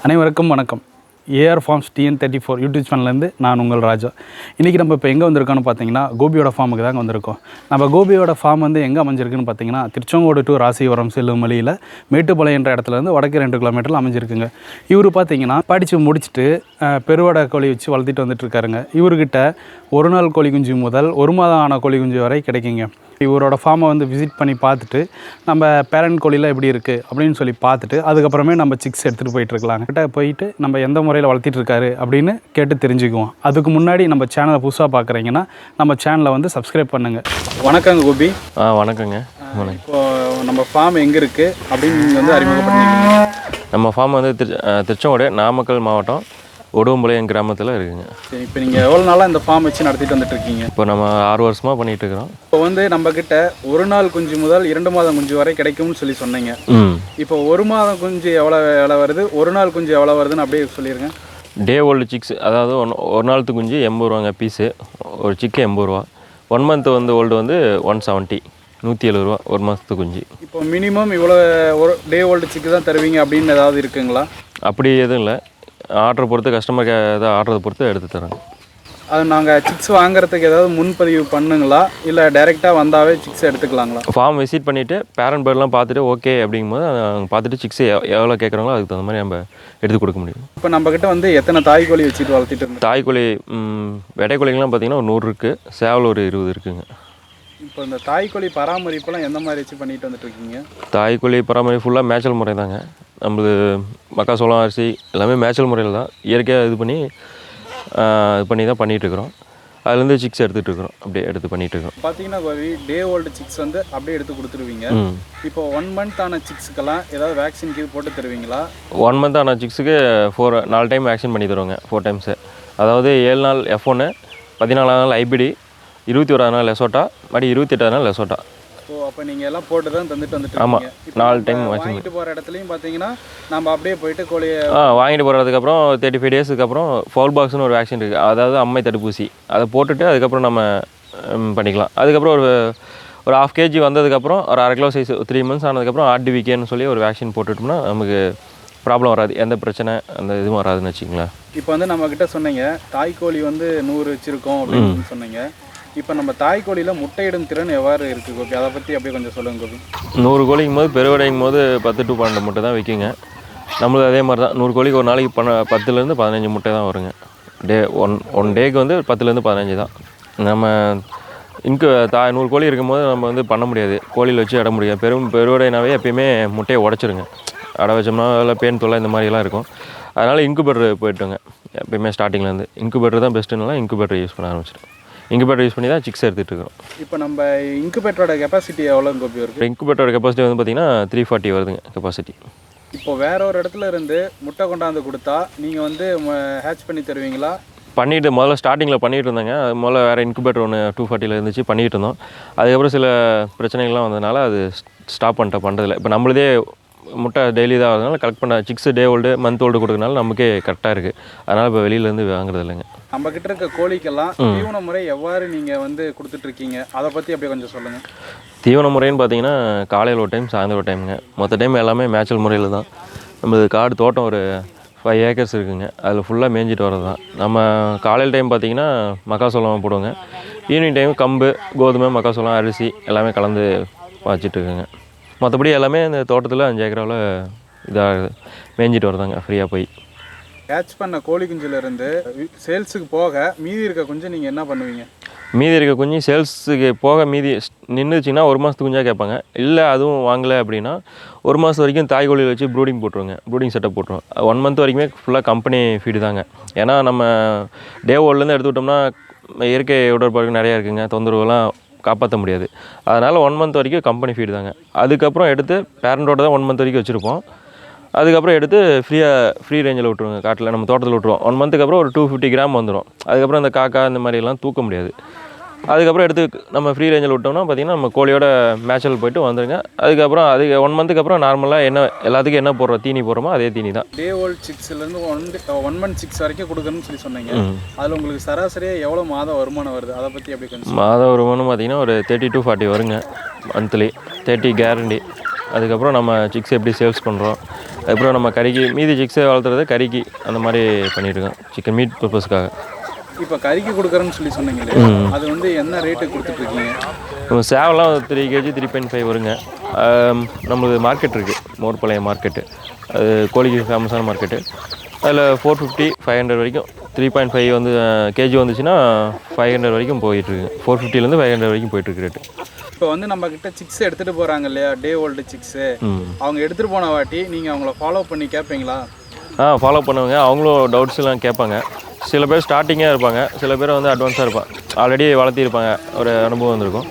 அனைவருக்கும் வணக்கம். AR forms TN34 YouTube சேனல்லேருந்து நான் உங்கள் ராஜா. இன்றைக்கி நம்ம இப்போ எங்கே வந்திருக்கோன்னு பார்த்தீங்கன்னா கோபியோட ஃபார்முக்கு தாங்க வந்திருக்கோம். நம்ம கோபியோட ஃபார்ம் வந்து எங்கே அமைஞ்சிருக்குன்னு பார்த்தீங்கன்னா திருச்செங்கோடு டு ராசிவரம் செல்லும் வழியில் மேட்டுப்பாளையம் என்ற இடத்துலேருந்து வடக்கு 2 கிலோமீட்டரில் அமைஞ்சிருக்குங்க. இவர் பார்த்தீங்கன்னா படித்து முடிச்சுட்டு பெருவடை கோழி வச்சு வளர்த்திட்டு வந்துட்டுருக்காருங்க. இவர்கிட்ட ஒரு நாள் கோழி குஞ்சு முதல் ஒரு மாதம் ஆன கோழி குஞ்சு வரை கிடைக்குங்க. இவரோட ஃபார்மை வந்து விசிட் பண்ணி பார்த்துட்டு நம்ம பேரண்ட் கோழிலாம் எப்படி இருக்குது அப்படின்னு சொல்லி பார்த்துட்டு அதுக்கப்புறமே நம்ம சிக்ஸ் எடுத்துகிட்டு போயிட்டுருக்கலாம். கிட்ட போயிட்டு நம்ம எந்த முறையில் வளர்த்திட்டு இருக்காரு அப்படின்னு கேட்டு தெரிஞ்சுக்குவோம். அதுக்கு முன்னாடி நம்ம சேனலை புதுசாக பார்க்குறீங்கன்னா நம்ம சேனலை வந்து சப்ஸ்கிரைப் பண்ணுங்கள். வணக்கங்க கோபி. வணக்கங்க. இப்போது நம்ம ஃபார்ம் எங்கே இருக்குது அப்படின்னு நீங்கள் வந்து அறிமுகப்படுத்திங்க. நம்ம ஃபார்ம் வந்து திருச்செங்கோடு நாமக்கல் மாவட்டம் ஒடுவம்பாளையம் கிராமத்தில் இருக்குங்க. சரி, இப்போ நீங்கள் எவ்வளோ நாளாக இந்த ஃபார்ம் வச்சு நடத்திட்டு வந்துட்டுருக்கீங்க? இப்போ நம்ம 6 வருஷமாக பண்ணிகிட்டு இருக்கிறோம். இப்போ வந்து நம்மக்கிட்ட ஒரு நாள் குஞ்சு முதல் 2 மாதம் குஞ்சு வரை கிடைக்கும்னு சொல்லி சொன்னீங்க. இப்போ ஒரு மாதம் குஞ்சு எவ்வளோ வருது, ஒரு நாள் குஞ்சு எவ்வளோ வருதுன்னு அப்படியே சொல்லிடுங்க. டே ஓல்டு சிக்ஸ், அதாவது ஒரு நாளுக்கு குஞ்சு 80 ரூபாங்க பீஸு. ஒரு சிக்கு 80 ரூபா. 1 மந்த் வந்து ஓல்டு வந்து 170, 170 ரூபா ஒரு மாதத்துக்கு குஞ்சு. இப்போ மினிமம் இவ்வளோ ஒரு டே ஓல்டு சிக்கு தான் தருவீங்க அப்படின்னு ஏதாவது இருக்குங்களா? அப்படி எதுவும் இல்லை, ஆர்டரை பொறுத்து கஸ்டமருக்கு ஏதாவது ஆர்டரை பொறுத்து எடுத்து தரோங்க. அது நாங்கள் சிக்ஸ் வாங்குறதுக்கு ஏதாவது முன்பதிவு பண்ணுங்களா இல்லை டைரெக்டாக வந்தாவே சிக்ஸ் எடுத்துக்கலாங்களா? ஃபார்ம் விசிட் பண்ணிவிட்டு பேரண்ட் பேர்லாம் பார்த்துட்டு ஓகே அப்படிங்கும்போது அவங்க பார்த்துட்டு சிக்ஸ் எவ்வளோ கேட்குறாங்களோ அதுக்கு தகுந்த மாதிரி நம்ம எடுத்து கொடுக்க முடியும். இப்போ நம்மக்கிட்ட வந்து எத்தனை தாய்க்கோழி வச்சுட்டு வளர்த்திட்டு இருந்தோம்? தாய்க்கோழி வெடைக்கோழிங்கெலாம் பார்த்திங்கன்னா ஒரு 100 இருக்குது, சேவல் ஒரு 20 இருக்குங்க. இப்போ இந்த தாய்க்கோழி பராமரிப்பெல்லாம் எந்த மாதிரி வச்சு பண்ணிட்டு வந்துட்டுருக்கீங்க? தாய்க்கோழி பராமரிப்பு ஃபுல்லாக மேய்ச்சல் முறை தாங்க. நம்மளுக்கு மக்காசோளம் அரிசி எல்லாமே மேய்ச்சல் முறையில் தான் இயற்கையாக இது பண்ணி தான் பண்ணிகிட்ருக்குறோம். அதுலேருந்து சிக்ஸ் எடுத்துகிட்டு இருக்கிறோம், அப்படியே எடுத்து பண்ணிகிட்ருக்கோம். பார்த்தீங்கன்னா டே ஓல்டு சிக்ஸ் வந்து அப்படியே எடுத்து கொடுத்துருவீங்க. இப்போ 1 மந்த் ஆன சிக்ஸுக்கெல்லாம் ஏதாவது வேக்சின் கீழ் போட்டு தருவீங்களா? 1 மந்த் ஆன சிக்ஸுக்கு 4 டைம் வேக்சின் பண்ணி தருவாங்க. 4 டைம்ஸு. அதாவது 7 நாள் F1, 14 நாள் ஐபிடி, 21 நாள் லெசோட்டா, மறுபடி 28 நாள் லெசோட்டா. ஸோ அப்போ நீங்கள் எல்லாம் போட்டு தான் தந்துட்டு வந்துட்டு? ஆமாம், 4 டைம் வாங்கிட்டு போகிற இடத்துலையும் பார்த்தீங்கன்னா நம்ம அப்படியே போயிட்டு கோழியை வாங்கிட்டு போகிறதுக்கப்புறம் 35 டேஸுக்கு அப்புறம் ஃபவுல் பாக்ஸ்னு ஒரு வேக்சின் இருக்குது, அதாவது அம்மை தடுப்பூசி. அதை போட்டுட்டு அதுக்கப்புறம் நம்ம பண்ணிக்கலாம். அதுக்கப்புறம் ஒரு 1/2 kg வந்ததுக்கப்புறம் ஒரு 1/2 கிலோ சைஸ் 3 months ஆனதுக்கப்புறம் RDVKன்னு சொல்லி ஒரு வேக்சின் போட்டுட்டோம்னா நமக்கு ப்ராப்ளம் வராது, எந்த பிரச்சனை அந்த இதுவும் வராதுன்னு வச்சுங்களேன். இப்போ வந்து நம்மக்கிட்ட சொன்னீங்க தாய்க்கோழி வந்து 100 வச்சுருக்கோம் அப்படின்னு சொன்னீங்க. இப்போ நம்ம தாய்க்கோழியில் முட்டையிடும் திறன் எவ்வாறு இருக்குது கோபி? அதை பற்றி அப்படியே கொஞ்சம் சொல்லுங்கள் கோபி. 100 கோழிக்கும் போது பெருவடையும் போது 10 to 12 முட்டை தான் வைக்குங்க. நம்மளுக்கு அதே மாதிரி தான் 100 கோழிக்கு ஒரு நாளைக்கு 10லேருந்து 15 முட்டை தான் வருங்க. ஒன் டேக்கு வந்து 10லேருந்து 15 தான். நம்ம 100 கோழி இருக்கும்போது நம்ம வந்து பண்ண முடியாது, கோழியில் வச்சு இட முடியாது. பெருவடைனாவே எப்பயுமே முட்டையை உடச்சிருங்க. அடை வச்சோம்னா அதில் பேன் தொல்லை இந்த மாதிரிலாம் இருக்கும். அதனால் இன்குபேட்டர் போய்ட்டுங்க. எப்பயுமே ஸ்டார்டிங்லேருந்து இன்குபேட்டர் தான் பெஸ்ட்டுனால இன்குபேட்டர் யூஸ் பண்ண ஆரம்பிச்சிடும். இன்குபேட்டர் யூஸ் பண்ணி தான் சிக்ஸ் எடுத்துகிட்டு இருக்கிறோம். இப்போ நம்ம இன்குபேட்டரோட கெப்பாசிட்டி எவ்வளோ கோபி வருது? இன்குபேட்டரோட கெப்பாசிட்டி வந்து பார்த்திங்கன்னா 340 வருதுங்க கெப்பாசிட்டி. இப்போ வேற ஒரு இடத்துல இருந்து முட்டை கொண்டாந்து கொடுத்தா நீங்கள் வந்து ஹேட்ச் பண்ணி தருவீங்களா? பண்ணிவிட்டு முதல்ல ஸ்டார்டிங்கில் பண்ணிகிட்டு இருந்தாங்க. அது முதல்ல வேறு இன்குபேட்டர் ஒன்று 240 இருந்துச்சு, பண்ணிகிட்டு இருந்தோம். அதுக்கப்புறம் சில பிரச்சனைகள்லாம் வந்ததுனால அது ஸ்டாப் பண்ணுறதில்ல. இப்போ நம்மளதே முட்டை டெய்லி தான் ஆகுதுனால கலெக்ட் பண்ண சிக்ஸ் டே ஓல்டு மந்த் ஓல்டு கொடுக்கறதுனால நமக்கே கரெக்டாக இருக்குது. அதனால் இப்போ வெளியிலேருந்து வாங்குறது இல்லைங்க. நம்மக்கிட்ட இருக்க கோழிக்கெல்லாம் தீவன முறை எவ்வாறு நீங்கள் வந்து கொடுத்துட்ருக்கீங்க அதை பற்றி அப்படியே கொஞ்சம் சொல்லுங்கள். தீவன முறைன்னு பார்த்தீங்கன்னா காலையில் ஒரு டைம், சாயந்தரம் ஒரு டைமுங்க. மொத்த டைம் எல்லாமே மேய்ச்சல் முறையில் தான். நம்மளுக்கு காடு தோட்டம் ஒரு 5 ஏக்கர்ஸ் இருக்குதுங்க. அதில் ஃபுல்லாக மேய்ஞ்சிட்டு வரது தான். நம்ம காலையில் டைம் பார்த்திங்கன்னா மக்காசோளம் போடுவோங்க. ஈவினிங் டைம் கம்பு, கோதுமை, மக்காசோளம், அரிசி எல்லாமே கலந்து வச்சிட்ருக்குங்க. மற்றபடி எல்லாமே இந்த தோட்டத்தில் 5 ஏக்கராவில் இதாக மேய்ஞ்சிட்டு வரதாங்க ஃப்ரீயாக போய். கேட்ச் பண்ண கோழி குஞ்சிலேருந்து சேல்ஸுக்கு போக மீதி இருக்க குஞ்சு நீங்கள் என்ன பண்ணுவீங்க? மீதி இருக்க குஞ்சு சேல்ஸுக்கு போக மீதி நின்றுச்சிங்கன்னா 1 மாதத்துக்கு குஞ்சாக கேட்பாங்க. இல்லை அதுவும் வாங்கலை அப்படின்னா 1 மாதம் வரைக்கும் தாய்க்கோழியில் வச்சு ப்ரூடிங் போட்டுருவோங்க. ப்ரூடிங் செட்டப் போட்டுருவோம். 1 மந்த் வரைக்குமே ஃபுல்லாக கம்பெனி ஃபீடு தாங்க. ஏன்னா நம்ம டே ஓல்லேருந்து எடுத்துக்கிட்டோம்னா இயற்கை உடற்பாடு நிறையா இருக்குங்க, தொந்தரவுலாம் காப்பாற்ற முடியாது. அதனால் 1 மந்த் வரைக்கும் கம்பெனி ஃபீடு தாங்க. அதுக்கப்புறம் எடுத்து பேரண்டோட தான் 1 மந்த் வரைக்கும் வச்சுருப்போம். அதுக்கப்புறம் எடுத்து ஃப்ரீ ரேஞ்சில் விட்ருவோங்க. காட்டில் நம்ம தோட்டத்தில் விட்ருவோம். 1 மந்த்துக்கு அப்புறம் ஒரு 250 கிராம் வந்துடும். அதுக்கப்புறம் இந்த காக்கா இந்த மாதிரிலாம் தூக்க முடியாது. அதுக்கப்புறம் எடுத்து நம்ம ஃப்ரீ ரேஞ்சில் விட்டோம்னா பார்த்திங்கன்னா நம்ம கோழியோட மேய்ச்சல் போய்ட்டு வந்துடுங்க. அதுக்கப்புறம் 1 மந்த்துக்கு அப்புறம் நார்மலாக எல்லாத்துக்கும் என்ன போடுறோம், தீனி போடுறோமோ அதே தீனி தான். டே ஓல்டு சிக்ஸ்லேருந்து 1 மந்த் சிக்ஸ் வரைக்கும் கொடுக்கணும்னு சொல்லி சொன்னீங்க. அதில் உங்களுக்கு சராசரியாக எவ்வளோ மாத வருமானம் வருது அதை பற்றி எப்படி கொஞ்சம்? மாத வருமானம் பார்த்திங்கன்னா ஒரு 30 to 40 வருங்க மந்த்லி. 30 கேரண்டி. அதுக்கப்புறம் நம்ம சிக்ஸ் எப்படி சேல்ஸ் பண்ணுறோம், அதுக்கப்புறம் நம்ம கறிக்கு மீதி சிக்ஸை வளர்த்துறது கறிக்கு அந்த மாதிரி பண்ணியிருக்கோம் சிக்கன் மீட் பர்பஸ்க்காக. இப்போ கறிக்கு கொடுக்குறேன்னு சொன்னீங்களே, அது வந்து என்ன ரேட்டுக்கு கொடுத்துட்ருக்கீங்க? நம்ம சேவலாம் 3 கேஜி 3.5 வருங்க. நம்மளுக்கு மார்க்கெட் இருக்குது, மோர்பாளையம் மார்க்கெட்டு, அது கோழிக்கு ஃபேமஸான மார்க்கெட்டு. அதில் 450 500 வரைக்கும் 3.5 வந்து கேஜி வந்துச்சுன்னா 500 வரைக்கும் போயிட்டுருக்கு. 450லேருந்து 500 வரைக்கும் போயிட்டுருக்கு ரேட்டு. இப்போ வந்து நம்மக்கிட்ட சிக்ஸ் எடுத்துகிட்டு போகிறாங்க இல்லையா, டே ஓல்டு சிக்ஸு, அவங்க எடுத்துகிட்டு போன வாட்டி நீங்கள் அவங்கள ஃபாலோ பண்ணி கேட்பீங்களா? ஃபாலோ பண்ணுவாங்க. அவங்களும் டவுட்ஸ்லாம் கேட்பாங்க. சில பேர் ஸ்டார்டிங்காக இருப்பாங்க, சில பேர் வந்து அட்வான்ஸாக இருப்பாங்க, ஆல்ரெடி வளர்த்திருப்பாங்க, ஒரு அனுபவம் வந்திருக்கும்.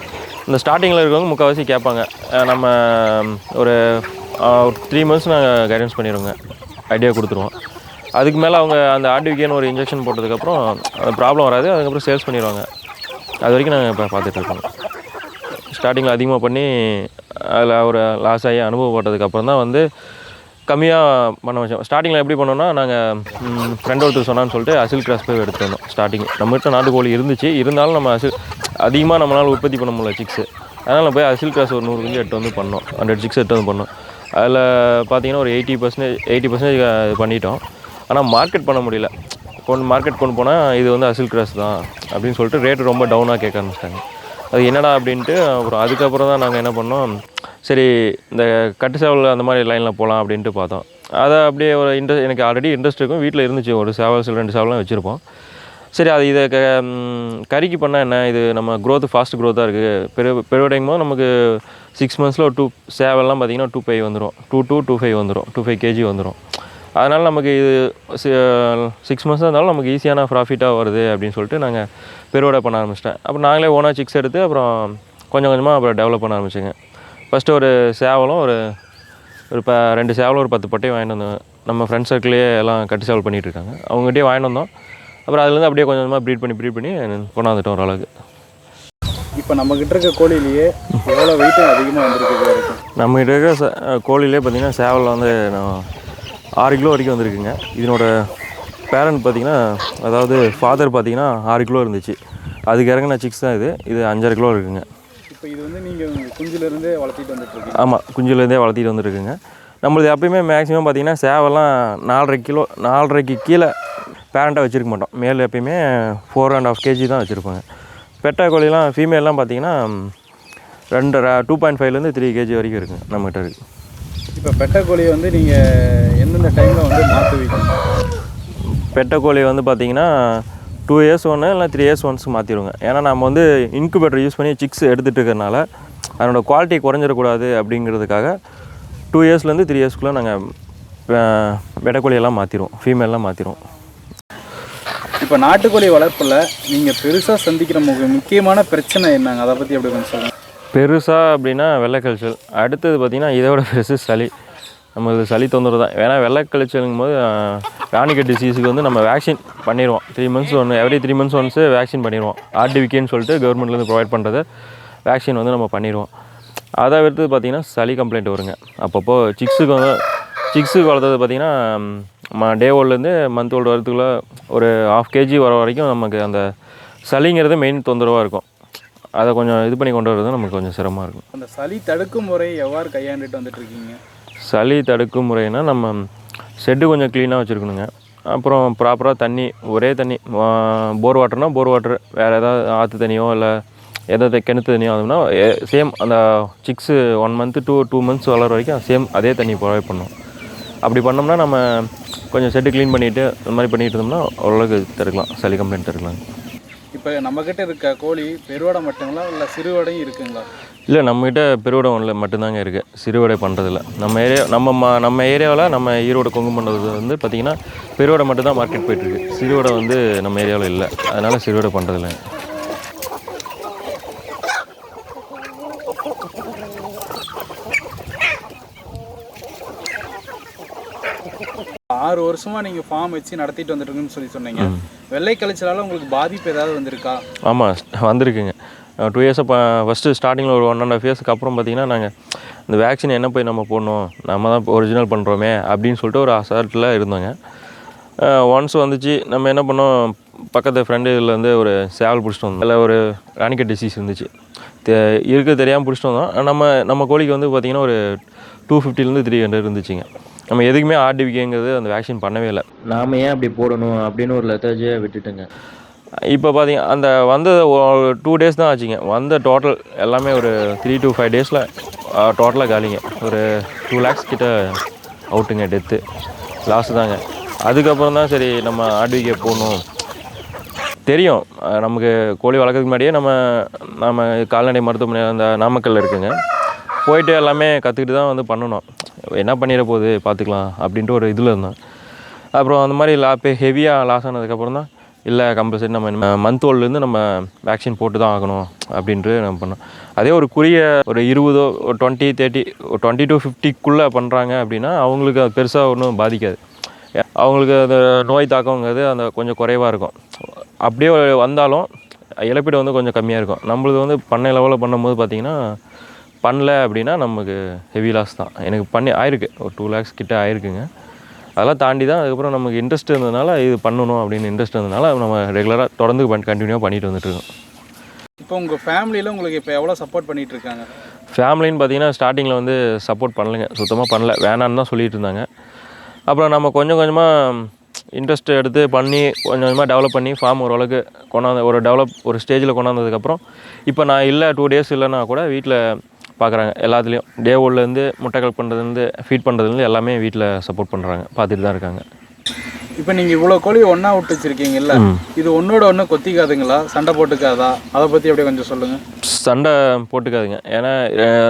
இந்த ஸ்டார்டிங்கில் இருக்கவங்க முக்கால்வாசி கேட்பாங்க. நம்ம ஒரு 3 மந்த்ஸ் நாங்கள் கைடன்ஸ் பண்ணிடுவோங்க, ஐடியா கொடுத்துருவோம். அதுக்கு மேலே அவங்க அந்த ஆர்டிவிகேன்னு ஒரு இன்ஜெக்ஷன் போட்டதுக்கப்புறம் அந்த ப்ராப்ளம் வராது, அதுக்கப்புறம் சேல்ஸ் பண்ணிடுவாங்க. அது வரைக்கும் நாங்கள் இப்போ பார்த்துட்ருக்கோம். ஸ்டார்டிங்கில் அதிகமாக பண்ணி அதில் ஒரு லாஸ் ஆகி அனுபவப்பட்டதுக்கப்புறம் தான் வந்து கம்மியாக பண்ண வச்சோம். ஸ்டார்டிங்கில் எப்படி பண்ணோன்னா, நாங்கள் ஃப்ரெண்ட் ஒருத்தர் சொன்னான்னு சொல்லிட்டு அசில் கிராஸ் போய் எடுத்துகிட்டு வந்தோம். ஸ்டார்டிங் நம்மகிட்ட நாட்டுக்கோழி இருந்துச்சு, இருந்தாலும் நம்ம அதிகமாக நம்மளால் உற்பத்தி பண்ண முடியல சிக்ஸு. அதனால் நம்ம போய் அசில் கிராஸ் ஒரு 100 குஞ்சு எடுத்து வந்து பண்ணோம், 100 சிக்ஸ் எடுத்து வந்து பண்ணோம். அதில் பார்த்தீங்கன்னா ஒரு 80% பண்ணிட்டோம். ஆனால் மார்க்கெட் பண்ண முடியல. மார்க்கெட் கொண்டு போனால் இது வந்து அசில் கிராஸ் தான் அப்படின்னு சொல்லிட்டு ரேட்டு ரொம்ப டவுனாக கேட்க ஆரம்பிச்சிட்டாங்க. அது என்னடா அப்படின்ட்டு அப்புறம் அதுக்கப்புறம் தான் நாங்கள் என்ன பண்ணோம், சரி இந்த கட்டு சேவல் அந்த மாதிரி லைனில் போகலாம் அப்படின்ட்டு பார்த்தோம். அதை அப்படியே ஒரு எனக்கு ஆல்ரெடி இன்ட்ரெஸ்ட் இருக்கும், வீட்டில் இருந்துச்சு, ஒரு சேவல் 2 சேவலாம் வச்சுருப்போம். சரி அது இதை கறிக்கு பண்ணால் என்ன, இது நம்ம ஃபாஸ்ட் க்ரோத்தாக இருக்குது. பெருவடையும் போது நமக்கு 6 மந்த்ஸில் ஒரு 2 சேவல்லாம் பார்த்திங்கன்னா 2.5 வந்துடும், 2.5 வந்துடும், 2.5 கேஜி வந்துடும். அதனால் நமக்கு இது 6 மந்த்ஸ் இருந்தாலும் நமக்கு ஈஸியான ப்ராஃபிட்டாக வருது அப்படின்னு சொல்லிட்டு நாங்கள் பெருவடை பண்ண ஆரம்பிச்சிட்டேன். அப்புறம் நாங்களே ஓனாக சிக்ஸ் எடுத்து அப்புறம் கொஞ்சம் கொஞ்சமாக அப்புறம் டெவலப் பண்ண ஆரம்பிச்சிங்க. ஃபஸ்ட்டு ஒரு சேவலும் ஒரு 2 சேவலும் ஒரு 10 பட்டையும் வாங்கிட்டு வந்தோம். நம்ம ஃப்ரெண்ட்ஸ் சர்க்கிளே எல்லாம் கட்டு சேவல் பண்ணிகிட்ருக்காங்க, அவங்ககிட்டயே வாங்கிட்டு வந்தோம். அப்புறம் அதுலேருந்து அப்படியே கொஞ்சம் கொஞ்சமாக ப்ரீட் பண்ணி கொண்டாந்துட்டோம் ஓரளவுக்கு. இப்போ நம்மக்கிட்ட இருக்க கோழிலேயே எவ்வளோ வெயிட்டு அதிகமாக வந்துருக்கு? நம்மக்கிட்ட இருக்க கோழிலே பார்த்திங்கன்னா சேவல் வந்து 6 கிலோ வரைக்கும் வந்துருக்குங்க. இதனோட பேரண்ட் பார்த்திங்கன்னா, அதாவது ஃபாதர் பார்த்திங்கன்னா 6 கிலோ இருந்துச்சு. அதுக்கு இறங்கின சிக்ஸ் தான் இது 5.5 கிலோ இருக்குங்க. இப்போ இது வந்து நீங்கள் குஞ்சிலேருந்தே வளர்த்திட்டு வந்துட்டுருக்கீங்க? ஆமாம், குஞ்சிலேருந்தே வளர்த்திட்டு வந்துருக்குங்க. நம்மளது எப்பயுமே மேக்ஸிமம் பார்த்திங்கன்னா சேவெல்லாம் 4.5 கீழே பேரண்ட்டாக வச்சுருக்க மாட்டோம். மேல் எப்பயுமே 4.5 கேஜி தான் வச்சுருப்பாங்க. பெட்டா கோழிலாம் ஃபீமேல்லாம் பார்த்திங்கன்னா 2.5லேருந்து 3 கேஜி வரைக்கும் இருக்குங்க நம்மகிட்ட இருக்குது. இப்போ பெட்டை கோழியை வந்து நீங்கள் எந்தெந்த டைமில் வந்து மாற்றுவீங்க? பெட்டை கோழி வந்து பார்த்திங்கன்னா 2 இயர்ஸ் ஒன்று இல்லை 3 இயர்ஸ் ஒன்ஸ் மாற்றிடுவோங்க. ஏன்னா நம்ம வந்து இன்குபேட்டர் யூஸ் பண்ணி சிக்ஸ் எடுத்துகிட்டு இருக்கிறனால அதனோட குவாலிட்டி குறைஞ்சிடக்கூடாது அப்படிங்கிறதுக்காக 2 இயர்ஸ்லேருந்து 3 இயர்ஸ்க்குள்ளே நாங்கள் பெட்டை கோழியெல்லாம் மாற்றிடுவோம், ஃபீமேல்லாம் மாற்றிடுவோம். இப்போ நாட்டுக்கோழி வளர்ப்பில் நீங்கள் பெருசாக சந்திக்கிற முக்கியமான பிரச்சனை என்னங்க, அதை பற்றி எப்படி கொஞ்சம் சொல்லுங்கள்? பெருசாக அப்படின்னா வெள்ளை கழிச்சல். அடுத்தது பார்த்திங்கன்னா இதோட பெருசு சளி. நம்மளுக்கு சளி தொந்தரவு தான். ஏன்னா வெள்ளை கழிச்சலுங்கும் போது ராணிக்கட் டிசீஸுக்கு வந்து நம்ம வேக்சின் பண்ணிடுவோம். 3 months every 3 months once vaccine பண்ணிடுவோம். ஆர்டிவிகேன்னு சொல்லிட்டு கவர்மெண்ட்லேருந்து ப்ரொவைட் பண்ணுறது வேக்சின் வந்து நம்ம பண்ணிடுவோம். அதை எடுத்து பார்த்திங்கன்னா சளி கம்ப்ளைண்ட் வருங்க. அப்பப்போ சிக்ஸுக்கு வளர்த்தது பார்த்திங்கன்னா டே ஓல்ட்லேருந்து மந்த் ஓல்டு வரதுக்குள்ளே ஒரு 1/2 கேஜி வர வரைக்கும் நமக்கு அந்த சளிங்கிறது மெயின் தொந்தரவாக இருக்கும். அதை கொஞ்சம் இது பண்ணி கொண்டு வரது நமக்கு கொஞ்சம் சிரமமாக இருக்கும். அந்த சளி தடுக்கும் முறை எவ்வாறு கையாண்டுட்டு வந்துட்டுருக்கீங்க? சளி தடுக்கும் முறைனா நம்ம ஷெட்டு கொஞ்சம் க்ளீனாக வச்சுருக்கணுங்க. அப்புறம் ப்ராப்பராக தண்ணி, ஒரே தண்ணி, போர் வாட்டர்னால் போர் வாட்டர், வேறு ஏதாவது ஆற்று தண்ணியோ இல்லை எதாவது கிணத்து தண்ணியோ அதுனா சேம் அந்த சிக்ஸு 1 மந்த்து 2 மந்த்ஸ் வளர வரைக்கும் சேம் அதே தண்ணி ப்ரொவைட் பண்ணோம். அப்படி பண்ணோம்னா நம்ம கொஞ்சம் ஷெட்டு க்ளீன் பண்ணிவிட்டு இந்த மாதிரி பண்ணிகிட்டு இருந்தோம்னா ஓரளவுக்கு தடுக்கலாம், சளி கம்ப்ளைண்ட் தடுக்கலாம். இப்போ நம்மக்கிட்ட இருக்க கோழி பெருவடை மட்டுங்களா இல்லை சிறுவடையும் இருக்குங்களா? இல்லை, நம்மகிட்ட பெருவடை ஒன்றில் மட்டும்தாங்க இருக்குது, சிறுவடை பண்ணுறதில்ல. நம்ம ஏரியாவில் நம்ம ஈரோடு கொங்கு பண்ணுறது வந்து பார்த்திங்கன்னா பெருவடை மட்டும்தான் மார்க்கெட் போய்ட்டுருக்கு. சிறுவடை வந்து நம்ம ஏரியாவில் இல்லை, அதனால் சிறுவடை பண்ணுறதில்ல. 6 வருஷமாக நீங்கள் ஃபார்ம் வச்சு நடத்திட்டு வந்துட்டுருக்குன்னு சொன்னீங்க. வெள்ளை கழிச்சலால் உங்களுக்கு பாதிப்பு ஏதாவது வந்திருக்கா? ஆமாம், வந்திருக்குங்க. 2 இயர்ஸாக ஃபஸ்ட்டு ஸ்டார்டிங்கில் ஒரு 1.5 இயர்ஸ்க்கு அப்புறம் பார்த்திங்கன்னா நாங்கள் இந்த வேக்சின் என்ன போய் நம்ம போடணும், நம்ம தான் ஒரிஜினல் பண்ணுறோமே அப்படின்னு சொல்லிட்டு ஒரு அசால்ட்டில் இருந்தோங்க. ஒன்ஸ் வந்துச்சு, நம்ம என்ன பண்ணோம், பக்கத்து ஃப்ரெண்டு இதில் வந்து ஒரு சேவல் பிடிச்சிட்டு வந்தோம். அதில் ஒரு ராணிக்கட் டிசீஸ் இருந்துச்சு, தெரியாமல் பிடிச்சிட்டு வந்தோம். நம்ம கோழிக்கு வந்து பார்த்திங்கன்னா ஒரு 250லேருந்து 300 இருந்துச்சுங்க. நம்ம எதுக்குமே ஆர்டிவிகேங்கிறது அந்த வேக்சின் பண்ணவே இல்லை. நாம் ஏன் அப்படி போடணும் அப்படின்னு ஒரு லெத்தர்ஜியாக விட்டுட்டுங்க. இப்போ பார்த்தீங்க அந்த வந்த ஒரு 2 டேஸ் தான் ஆச்சுங்க. வந்த டோட்டல் எல்லாமே ஒரு 3 to 5 டேஸில் டோட்டலாக காலிங்க. ஒரு 2 lakhs கிட்ட அவுட்டுங்க, டெத்து லாஸ் தாங்க. அதுக்கப்புறம் தான் சரி நம்ம ஆர்டிவிகே போடணும் தெரியும். நமக்கு கோழி வளர்க்குறதுக்கு முன்னாடியே நம்ம கால்நடை மருத்துவமனை அந்த நாமக்கல்ல இருக்குங்க. போயிட்டு எல்லாமே கற்றுக்கிட்டு தான் வந்து பண்ணணும். என்ன பண்ணிட போகுது பார்த்துக்கலாம் அப்படின்ட்டு ஒரு இதில் இருந்தோம். அப்புறம் அந்த மாதிரி ஹெவியாக லாஸ் ஆனதுக்கப்புறம் தான் இல்லை கம்பல்சரி நம்ம மந்த் ஓல்ட்லேருந்து நம்ம வேக்சின் போட்டு தான் ஆகணும் அப்படின்ட்டு நம்ம பண்ணோம். அதே ஒரு குறுகிய ஒரு 20 ஒரு 20 30 ஒரு 20 to 50க்குள்ளே பண்ணுறாங்க அப்படின்னா அவங்களுக்கு அது பெருசாக ஒன்றும் பாதிக்காது. அவங்களுக்கு அந்த நோய் தாக்கங்கிறது அந்த கொஞ்சம் குறைவாக இருக்கும். அப்படியே வந்தாலும் இழப்பீடு வந்து கொஞ்சம் கம்மியாக இருக்கும். நம்மளுக்கு வந்து பண்ணை லெவலில் பண்ணும்போது பார்த்திங்கன்னா பண்ணல அப்படின்னா நமக்கு ஹெவி லாஸ் தான். எனக்கு ஆயிருக்கு ஒரு 2 lakhs கிட்ட ஆயிருக்குங்க. அதெல்லாம் தாண்டி தான் அதுக்கப்புறம் நமக்கு இன்ட்ரெஸ்ட் இருந்ததுனால இது பண்ணணும் அப்படின்னு இன்ட்ரெஸ்ட் இருந்ததுனால நம்ம ரெகுலராக தொடர்ந்து கண்டினியூவாக பண்ணிட்டு வந்துட்டுருக்கோம். இப்போ உங்கள் ஃபேமிலியில் உங்களுக்கு இப்போ எவ்வளோ சப்போர்ட் பண்ணிகிட்டு இருக்காங்க? ஃபேமிலின்னு பார்த்தீங்கன்னா ஸ்டார்டிங்கில் வந்து சப்போர்ட் பண்ணலைங்க, சுத்தமாக பண்ணல, வேணான்னு தான் சொல்லிட்டு இருந்தாங்க. அப்புறம் நம்ம கொஞ்சம் கொஞ்சமாக இன்ட்ரெஸ்ட் எடுத்து பண்ணி கொஞ்சம் கொஞ்சமாக டெவலப் பண்ணி ஃபார்ம் ஓரளவுக்கு ஒரு ஸ்டேஜில் கொண்டாந்ததுக்கப்புறம் இப்போ நான் இல்லை 2 days இல்லைன்னா கூட வீட்டில் பார்க்குறாங்க. எல்லாத்துலேயும் டே ஓல்லேருந்து முட்டை கலெக்ட் பண்ணுறதுலேருந்து ஃபீட் பண்ணுறதுலேருந்து எல்லாமே வீட்டில் சப்போர்ட் பண்ணுறாங்க, பார்த்துட்டு தான் இருக்காங்க. இப்போ நீங்கள் இவ்வளோ கோழி ஒன்றா விட்டு வச்சுருக்கீங்கல்ல, இது ஒன்றோட ஒன்று கொத்திக்காதுங்களா, சண்டை போட்டுக்காதா? அதை பற்றி அப்படியே கொஞ்சம் சொல்லுங்கள். சண்டை போட்டுக்காதுங்க. ஏன்னா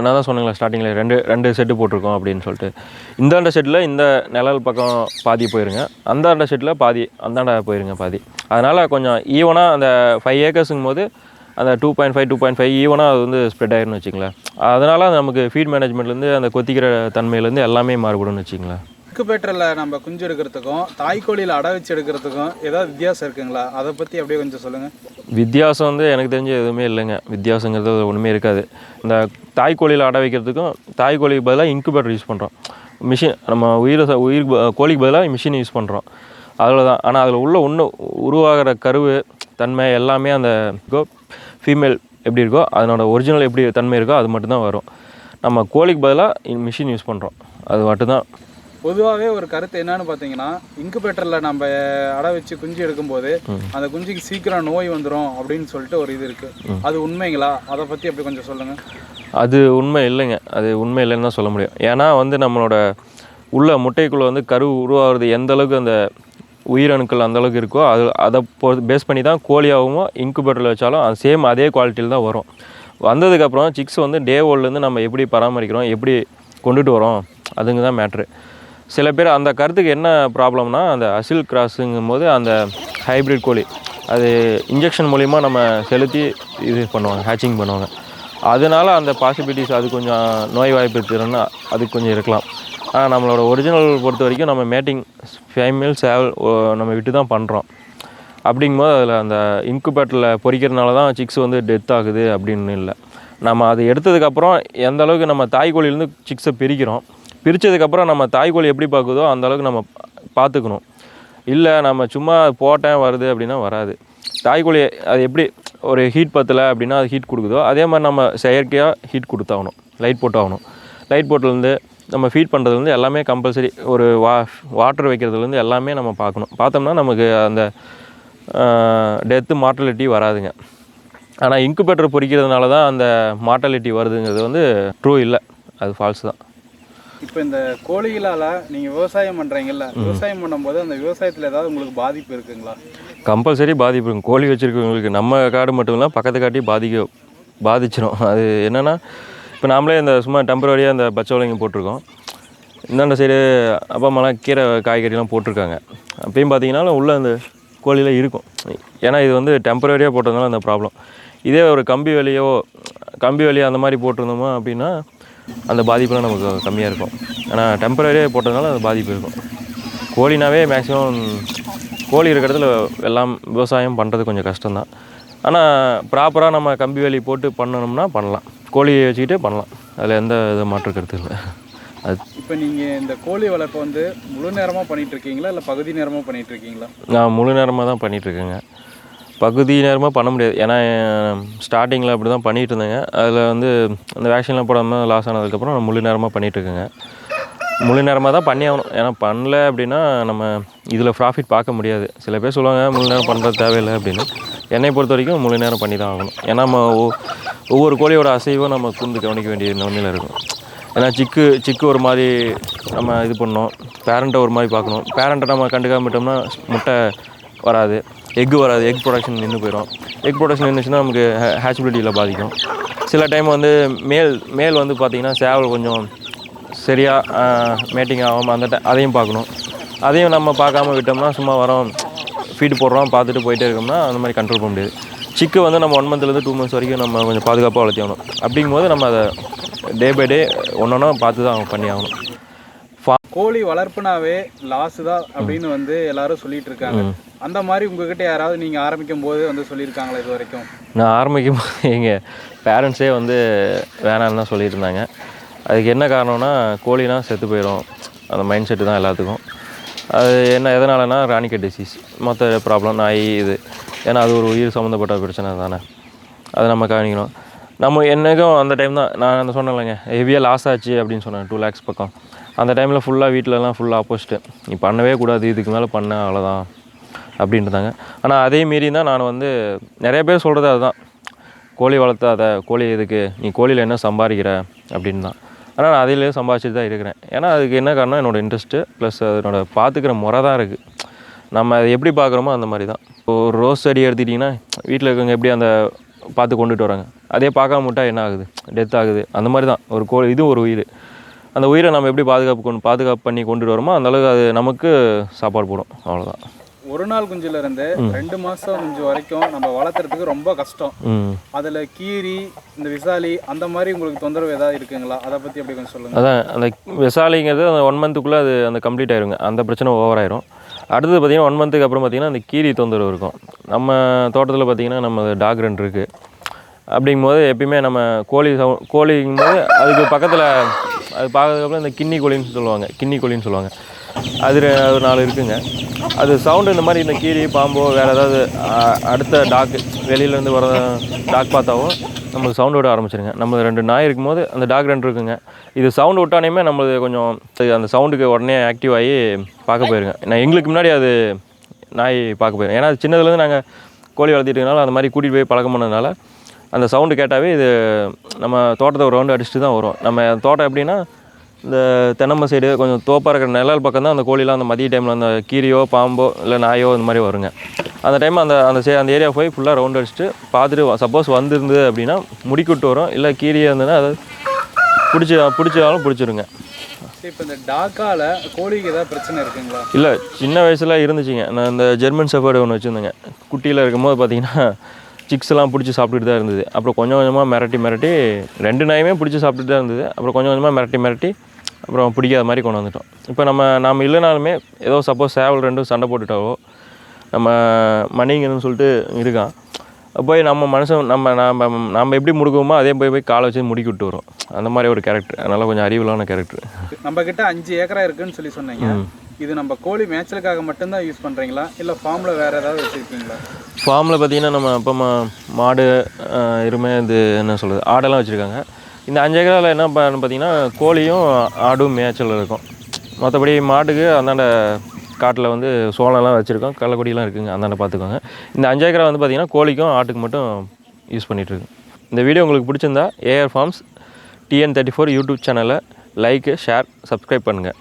நான் தான் சொன்னேங்களா ஸ்டார்டிங்கில் ரெண்டு செட்டு போட்டிருக்கோம் அப்படின்னு சொல்லிட்டு. இந்தாண்ட செட்டில் இந்த நிழல் பக்கம் பாதி போயிருங்க, அந்தாண்ட செட்டில் பாதி அந்தாண்ட போயிருங்க பாதி. அதனால் கொஞ்சம் ஈவனாக அந்த 5 acresங்கும் போது அந்த 2.5 ஈவனாக அது வந்து ஸ்ப்ரெட் ஆயிருன்னு வச்சுங்களேன். அதனால் நமக்கு ஃபீட் மேனேஜ்மெண்ட்லேருந்து அந்த கொத்திக்கிற தன்மையிலேருந்து எல்லாமே மாறுபடும்னு வச்சுங்களேன். இன்குபேட்டரில் நம்ம குஞ்சு எடுக்கிறதுக்கும் தாய்க்கோழியில் அடை வச்சு எடுக்கிறதுக்கும் ஏதாவது வித்தியாசம் இருக்குங்களா? அதை பற்றி அப்படியே கொஞ்சம் சொல்லுங்கள். வித்தியாசம் வந்து எனக்கு தெரிஞ்சு எதுவுமே இல்லைங்க. வித்தியாசங்கிறது ஒன்றுமே இருக்காது. இந்த தாய்க்கோழியில் அடை வைக்கிறதுக்கும் தாய்க்கோழிக்கு பதிலாக இன்குபேட்டர் யூஸ் பண்ணுறோம். மிஷின் நம்ம உயிர் கோழிக்கு பதிலாக மிஷின் யூஸ் பண்ணுறோம், அதில் தான். ஆனால் அதில் உள்ள உருவாகிற கருவு தன்மை எல்லாமே அந்த ஃபீமேல் எப்படி இருக்கோ அதனோட ஒரிஜினல் எப்படி தன்மை இருக்கோ அது மட்டும்தான் வரும். நம்ம கோழிக்கு பதிலாக மிஷின் யூஸ் பண்ணுறோம், அது மட்டும்தான். பொதுவாகவே ஒரு கருத்து என்னன்னு பார்த்தீங்கன்னா, இன்குபேட்டரில் நம்ம அடை வச்சு குஞ்சு எடுக்கும்போது அந்த குஞ்சுக்கு சீக்கிரம் நோய் வந்துடும் அப்படின்னு சொல்லிட்டு ஒரு இது இருக்குது. அது உண்மைங்களா? அதை பற்றி அப்படி கொஞ்சம் சொல்லுங்கள். அது உண்மை இல்லைங்க, அது உண்மை இல்லைன்னு தான் சொல்ல முடியும். ஏன்னா வந்து நம்மளோட உள்ள முட்டைக்குள்ளே வந்து கரு உருவாகிறது எந்த அளவுக்கு அந்த உயிரணுக்கள் அந்தளவுக்கு இருக்கோ அதை பேஸ் பண்ணி தான் கோழியாகவும் இன்குபேட்டரில் வச்சாலும் அது சேம் அதே குவாலிட்டியில் தான் வரும். வந்ததுக்கப்புறம் சிக்ஸ் வந்து டே ஓல்லேருந்து நம்ம எப்படி பராமரிக்கிறோம், எப்படி கொண்டுட்டு வரோம், அதுங்க தான் மேட்ரு. சில பேர் அந்த கருத்துக்கு என்ன ப்ராப்ளம்னா, அந்த அசில் கிராஸுங்கும் போது அந்த ஹைப்ரிட் கோழி அது இன்ஜெக்ஷன் மூலிமா நம்ம செலுத்தி இது பண்ணுவாங்க, ஹேச்சிங் பண்ணுவாங்க. அதனால் அந்த பாசிபிலிட்டிஸ் அது கொஞ்சம் நோய் வாய்ப்பு திறன்னா அதுக்கு கொஞ்சம் இருக்கலாம். ஆனால் நம்மளோட ஒரிஜினல் பொறுத்த வரைக்கும் நம்ம மேட்டிங் ஃபைமேல் சேவல் நம்ம விட்டு தான் பண்ணுறோம். அப்படிங்கும்போது அதில் அந்த இன்குபேட்டரில் பொறிக்கிறதுனால தான் சிக்ஸ் வந்து டெத் ஆகுது அப்படின்னு இல்லை. நம்ம அதை எடுத்ததுக்கப்புறம் எந்த அளவுக்கு நம்ம தாய்க்கோழிலேருந்து சிக்ஸை பிரித்ததுக்கப்புறம் நம்ம தாய்க்கோழி எப்படி பார்க்குதோ அந்தளவுக்கு நம்ம பார்த்துக்கணும். இல்லை நம்ம சும்மா போட்டேன் வருது அப்படின்னா வராது. தாய்க்கோழி அது எப்படி ஒரு ஹீட் பத்தலை அப்படின்னா அது ஹீட் கொடுக்குதோ அதே மாதிரி நம்ம செயற்கையாக ஹீட் கொடுத்தாகணும், லைட் போட்டாகணும். லைட் போட்டிலேருந்து நம்ம ஃபீட் பண்ணுறதுலேருந்து எல்லாமே கம்பல்சரி. ஒரு வாட்டர் வைக்கிறதுலேருந்து எல்லாமே நம்ம பார்க்கணும். பார்த்தோம்னா நமக்கு அந்த டெத்து மார்ட்டாலிட்டி வராதுங்க. ஆனால் இன்குபேட்டர் பொறிக்கிறதுனால தான் அந்த மார்ட்டாலிட்டி வருதுங்கிறது வந்து ட்ரூ இல்லை, அது ஃபால்ஸ் தான். இப்போ இந்த கோழிகளால் நீங்கள் விவசாயம் பண்ணுறீங்கல்ல, விவசாயம் பண்ணும்போது அந்த விவசாயத்தில் ஏதாவது உங்களுக்கு பாதிப்பு இருக்குங்களா? கம்பல்சரி பாதிப்பு இருக்கும். கோழி வச்சுருக்கவங்களுக்கு நம்ம காடு மட்டும் இல்லை பக்கத்து காட்டி பாதிச்சிடும். அது என்னென்னா, இப்போ நாமளே இந்த சும்மா டெம்பரரியாக இந்த பச்சை போட்டிருக்கோம். இந்தாண்ட சைடு அப்பா அம்மாலாம் கீரை காய்கறிலாம் போட்டிருக்காங்க. அப்பயும் பார்த்தீங்கன்னா உள்ளே அந்த கோழியில் இருக்கும். ஏன்னா இது வந்து டெம்பரரியாக போட்டதுனால அந்த ப்ராப்ளம். இதே ஒரு கம்பி வேலியோ அந்த மாதிரி போட்டிருந்தோமா அப்படின்னா அந்த பாதிப்புலாம் நமக்கு கம்மியாக இருக்கும். ஆனால் டெம்பரரியாக போட்டதுனால அந்த பாதிப்பு இருக்கும். கோழினாவே மேக்ஸிமம் கோழி இருக்கிற இடத்துல எல்லாம் விவசாயம் பண்ணுறது கொஞ்சம் கஷ்டம்தான். ஆனால் ப்ராப்பராக நம்ம கம்பி வேலி போட்டு பண்ணணும்னா பண்ணலாம், கோழியை வச்சுக்கிட்டே பண்ணலாம். அதில் எந்த இது மாற்று கருத்து இல்லை. அது இப்போ நீங்கள் இந்த கோழி வளர்ப்பை வந்து முழு நேரமாக பண்ணிகிட்ருக்கீங்களா இல்லை பகுதி நேரமாக பண்ணிகிட்ருக்கீங்களா? நான் முழு நேரமாக தான் பண்ணிகிட்ருக்கேங்க. பகுதி நேரமாக பண்ண முடியாது. ஏன்னா ஸ்டார்டிங்கில் அப்படி தான் பண்ணிகிட்டு இருந்தேங்க. அதில் வந்து அந்த வேக்சின்லாம் போடாமல் லாஸ் ஆனதுக்கப்புறம் நான் முழு நேரமாக பண்ணிகிட்ருக்கேங்க. முழு நேரமாக தான் பண்ணி ஆகணும். ஏன்னா பண்ணல அப்படின்னா நம்ம இதில் ப்ராஃபிட் பார்க்க முடியாது. சில பேர் சொல்லுவாங்க முழு நேரம் பண்ணுறது தேவையில்லை அப்படின்னு. என்னை பொறுத்த வரைக்கும் முழு நேரம் பண்ணி தான் ஆகணும். ஏன்னா நம்ம ஒவ்வொரு கோழியோட அசைவும் நம்ம கூர்ந்து கவனிக்க வேண்டிய நிலைமையில் இருக்கும். ஏன்னா சிக்கு ஒரு மாதிரி நம்ம இது பண்ணணும், பேரண்ட்டை ஒரு மாதிரி பார்க்கணும். பேரண்ட்டை நம்ம கண்டுக்காம விட்டோம்னா முட்டை வராது, எக் வராது, எக் ப்ரொடக்ஷன் நின்று போயிடும். எக் ப்ரொடக்ஷன் நின்றுச்சுன்னா நமக்கு ஹேச்சபிலிட்டியில் பாதிக்கும். சில டைம் வந்து மேல் வந்து பார்த்திங்கன்னா சேவல் கொஞ்சம் சரியாக மேட்டிங் ஆகாமல் அதையும் பார்க்கணும். அதையும் நம்ம பார்க்காம விட்டோம்னா சும்மா வரோம் ஃபீடு போடுறோம் பார்த்துட்டு போயிட்டே இருக்கோம்னா அந்த மாதிரி கண்ட்ரோல் பண்ண முடியாது. சிக்கு வந்து நம்ம 1 மந்த்லேருந்து 2 மந்த்ஸ் வரைக்கும் நம்ம கொஞ்சம் பாதுகாப்பாக வளர்த்தி ஆகணும். அப்படிங்கும்போது நம்ம அதை டே பை டே ஒன்றா பார்த்து தான் பண்ணி ஆகணும். கோழி வளர்ப்புனாவே லாஸு தான் அப்படின்னு வந்து எல்லாரும் சொல்லிட்டு இருக்காங்க. அந்த மாதிரி உங்ககிட்ட யாராவது நீங்கள் ஆரம்பிக்கும் போது வந்து சொல்லியிருக்காங்களா இது வரைக்கும்? நான் ஆரம்பிக்கும் போது எங்கள் பேரண்ட்ஸே வந்து வேணான்னு தான் சொல்லிட்டு இருந்தாங்க. அதுக்கு என்ன காரணம்னா கோழினா செத்து போயிடும், அந்த மைண்ட் செட்டு தான் எல்லாத்துக்கும். அது எதனாலனா ராணிக்கெட் டிசீஸ் மற்ற ப்ராப்ளம் நாய் இது. ஏன்னா அது ஒரு உயிர் சம்மந்தப்பட்ட பிரச்சனை தானே, அதை நம்ம கவனிக்கணும். நம்ம என்றைக்கும் அந்த டைம் தான் நான் சொன்னேன்லங்க ஹெவியாக லாஸ் ஆச்சு அப்படின்னு சொன்னேன், 2 lakhs பக்கம். அந்த டைமில் ஃபுல்லாக வீட்டிலலாம் ஃபுல்லாக ஆப்போசிட்டு, நீ பண்ணவே கூடாது, இதுக்கு மேலே பண்ண அவ்வளோதான் அப்படின்ட்டுருந்தாங்க. ஆனால் அதே மீறி தான் நான் வந்து நிறைய பேர் சொல்கிறது அதுதான், கோழி வளர்த்தாத, கோழி எதுக்கு, நீ கோழியில் என்ன சம்பாதிக்கிற அப்படின்னு தான். ஆனால் நான் அதிலே சம்பாதிச்சிட்டு தான் இருக்கிறேன். ஏன்னா அதுக்கு என்ன காரணம், என்னோடய இன்ட்ரெஸ்ட்டு ப்ளஸ் அதனோட பார்த்துக்கிற முறை தான் இருக்குது. நம்ம அதை எப்படி பார்க்குறோமோ அந்த மாதிரி தான். இப்போ ஒரு ரோஸ் செடி எடுத்துக்கிட்டிங்கன்னா வீட்டில் இருக்கவங்க எப்படி அந்த பார்த்து கொண்டுட்டு வராங்க, அதே பார்க்காம விட்டால் என்ன ஆகுது, டெத் ஆகுது. அந்த மாதிரி தான் ஒரு கோழி, இது ஒரு உயிர். அந்த உயிரை நம்ம எப்படி பாதுகாப்பு பண்ணி கொண்டுட்டு வரோமோ அந்தளவுக்கு அது நமக்கு சாப்பாடு போடும், அவ்வளோதான். ஒரு நாள் குஞ்சிலேருந்து 2 மாதம் குஞ்சு வரைக்கும் நம்ம வளர்த்துறதுக்கு ரொம்ப கஷ்டம். அதில் கீரி இந்த விசாலி அந்த மாதிரி உங்களுக்கு தொந்தரவு ஏதாவது இருக்குங்களா? அதை பற்றி எப்படி கொஞ்சம் சொல்லுங்கள். அதான் அந்த விசாலிங்கிறது அந்த 1 மந்த்துக்குள்ளே அது அந்த கம்ப்ளீட் ஆயிருங்க, அந்த பிரச்சனை ஓவர் ஆயிரும். அடுத்தது பார்த்திங்கன்னா 1 மந்த்துக்கு அப்புறம் பார்த்திங்கன்னா அந்த கீரி தொந்தரவு இருக்கும். நம்ம தோட்டத்தில் பார்த்திங்கன்னா நம்ம டாக் ரன் இருக்குது. அப்படிங்கும்போது எப்பயுமே நம்ம கோழிங்கும்போது அதுக்கு பக்கத்தில் அது பார்க்கறதுக்கப்புறம் இந்த கின்னி கோழின்னு சொல்லுவாங்க. அது ஒரு 4 இருக்குங்க. அது சவுண்டு இந்த மாதிரி இந்த கீரி பாம்போ வேறு ஏதாவது அடுத்த வெளியிலேருந்து வர டாக் பார்த்தாவோ நம்மளுக்கு சவுண்டு விட ஆரம்பிச்சிருங்க. நம்ம 2 நாய் இருக்கும்போது அந்த டாக் 2 இருக்குங்க. இது சவுண்டு விட்டானேமே நம்மளுக்கு கொஞ்சம் அந்த சவுண்டுக்கு உடனே ஆக்டிவ் ஆகி பார்க்க போயிருங்க. எங்களுக்கு முன்னாடி அது நாய் பார்க்க போயிருங்க. ஏன்னா அது சின்னதுலேருந்து நாங்கள் கோழி வளர்த்திட்டுனால அந்த மாதிரி கூட்டிகிட்டு போய் பழக்கம் பண்ணதுனால அந்த சவுண்டு கேட்டாவே இது நம்ம தோட்டத்தை ஒரு ரவுண்டு அடிச்சுட்டு தான் வரும். நம்ம தோட்டம் எப்படின்னா இந்த தென்னம்பை சைடு கொஞ்சம் தோப்பாக இருக்கிற நிழல் பக்கம் தான் அந்த கோழிலாம் அந்த மதிய டைமில் அந்த கீரியோ பாம்போ இல்லை நாயோ இந்த மாதிரி வருங்க. அந்த டைம் அந்த ஏரியா போய் ஃபுல்லாக ரவுண்ட் அடிச்சுட்டு பார்த்துட்டு சப்போஸ் வந்துருந்து அப்படின்னா முடிக்கிட்டு வரும். இல்லை கீரியாக இருந்ததுன்னா அதை பிடிச்சாலும் பிடிச்சிருங்க. இப்போ இந்த டாக்கால் கோழிக்கு ஏதாவது பிரச்சனை இருக்குங்களா? இல்லை, சின்ன வயசில் இருந்துச்சுங்க. நான் இந்த ஜெர்மன் ஷெப்பர்டு ஒன்று வச்சுருந்தேங்க. குட்டியில் இருக்கும்போது பார்த்தீங்கன்னா சிக்ஸ்லாம் பிடிச்சி சாப்பிட்டுட்டு தான் இருந்தது. அப்புறம் கொஞ்சம் கொஞ்சமாக மிரட்டி 2 நாயுமே பிடிச்சி சாப்பிட்டுட்டு தான் இருந்தது. அப்புறம் கொஞ்சம் கொஞ்சமாக மிரட்டி அப்புறம் பிடிக்காத மாதிரி கொண்டு வந்துட்டோம். இப்போ நம்ம இல்லைனாலுமே ஏதோ சப்போஸ் சேவல் 2 சண்டை போட்டுட்டாவோ நம்ம மணிங்கன்னு சொல்லிட்டு இருக்கான், போய் நம்ம மனுஷன் நம்ம எப்படி முடுக்குவோமோ அதே போய் காலை வச்சு முடுக்கி விட்டு வரும். அந்த மாதிரி ஒரு கேரக்டர். அதனால் கொஞ்சம் அறிவிலான கேரக்டர். நம்மக்கிட்ட 5 ஏக்கரா இருக்குதுன்னு சொல்லி சொன்னீங்க. இது நம்ம கோழி மேய்ச்சலுக்காக மட்டும்தான் யூஸ் பண்ணுறீங்களா இல்லை ஃபார்மில் வேறு ஏதாவது வச்சுருக்கீங்களா? ஃபார்மில் பார்த்திங்கன்னா நம்ம அப்போ மாடு எருமை இது என்ன சொல்கிறது ஆடெல்லாம் வச்சுருக்காங்க. இந்த 5 ஏக்கராவில் என்ன பார்த்திங்கன்னா கோழியும் ஆடும் மேய்ச்சல் இருக்கும். மற்றபடி மாட்டுக்கு அந்தாண்ட காட்டில் வந்து சோளம்லாம் வச்சுருக்கோம், கடலக்கொடியெலாம் இருக்குதுங்க, அந்தாண்ட பார்த்துக்கோங்க. இந்த 5 ஏக்கரா வந்து பார்த்திங்கன்னா கோழிக்கும் ஆட்டுக்கு மட்டும் யூஸ் பண்ணிகிட்ருக்கு. இந்த வீடியோ உங்களுக்கு பிடிச்சிருந்தா ஏஆர் ஃபார்ம்ஸ் TN34 யூடியூப் சேனலை லைக்கு ஷேர் சப்ஸ்கிரைப் பண்ணுங்கள்.